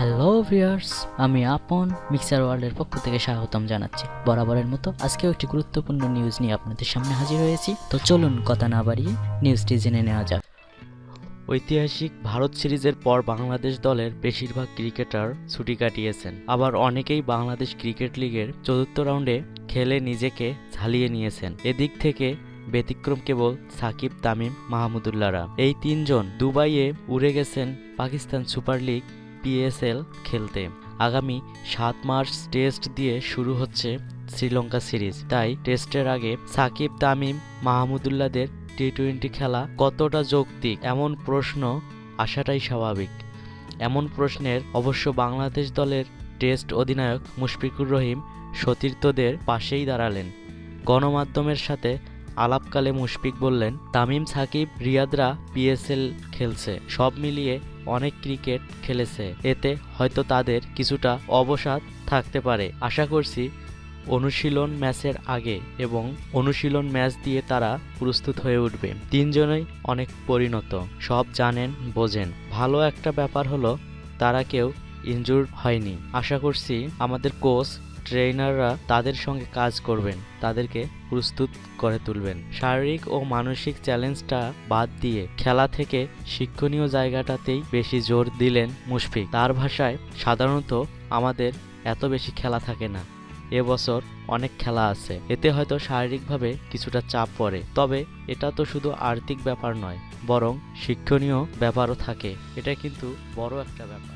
Hello viewers, আমি আপন mixer ওয়ার্ল্ডের পক্ষ থেকে স্বাগতম জানাচ্ছি। বরাবরের মতো আজকেও একটি গুরুত্বপূর্ণ নিউজ নিয়ে আপনাদের সামনে হাজির হয়েছি। তো চলুন কথা না বাড়িয়ে নিউজটি জেনে নেওয়া যাক। ঐতিহাসিক ভারত সিরিজের পর বাংলাদেশ দলের বেশিরভাগ ক্রিকেটার ছুটি কাটিয়েছেন, আবার অনেকেই বাংলাদেশ ক্রিকেট লিগের চতুর্থ রাউন্ডে খেলে নিজেকে ঝালিয়ে নিয়েছেন। এদিক থেকে ব্যতিক্রম কেবল সাকিব, তামিম, মাহমুদুল্লাহরা। এই তিনজন দুবাইয়ে উড়ে গেছেন পাকিস্তান সুপার লিগ PSL খেলতে। আগামী 7 মার্চ টেস্ট দিয়ে শুরু হচ্ছে শ্রীলঙ্কা সিরিজ। তাই টেস্টের আগে সাকিব, তামিম, মাহমুদুল্লাহদের T20 খেলা কতটা যৌক্তিক, এমন প্রশ্ন আসাটাই স্বাভাবিক। এমন প্রশ্নের অবশ্য বাংলাদেশ দলের টেস্ট অধিনায়ক মুশফিকুর রহিম সতীর্থদের পাশেই দাঁড়ালেন। গণমাধ্যমের সাথে আলাপকালে মুশফিক বললেন, তামিম, সাকিব, রিয়াদরা PSL খেলছে, সব মিলিয়ে অনেক ক্রিকেট খেলেছে, এতে হয়তো তাদের কিছুটা অবসাদ থাকতে পারে। আশা করছি অনুশীলন ম্যাচের আগে এবং অনুশীলন ম্যাচ দিয়ে তারা প্রস্তুত হয়ে উঠবে। তিনজনই অনেক পরিণত, সব জানেন বোঝেন। ভালো একটা ব্যাপার হলো তারা কেউ ইনজুর্ড হয়নি। আশা করছি আমাদের কোচ ট্রেনাররা তাদের সঙ্গে কাজ করবেন, তাদেরকে প্রস্তুত করে তুলবেন। শারীরিক ও মানসিক চ্যালেঞ্জটা বাদ দিয়ে খেলা থেকে শিক্ষণীয় জায়গাটাতেই বেশি জোর দিলেন মুশফিক। তার ভাষায়, সাধারণত আমাদের এত বেশি খেলা থাকে না, এবছর অনেক খেলা আছে, এতে হয়তো শারীরিকভাবে কিছুটা চাপ পড়ে। তবে এটা তো শুধু আর্থিক ব্যাপার নয়, বরং শিক্ষণীয় ব্যাপারও থাকে। এটা কিন্তু বড় একটা ব্যাপার।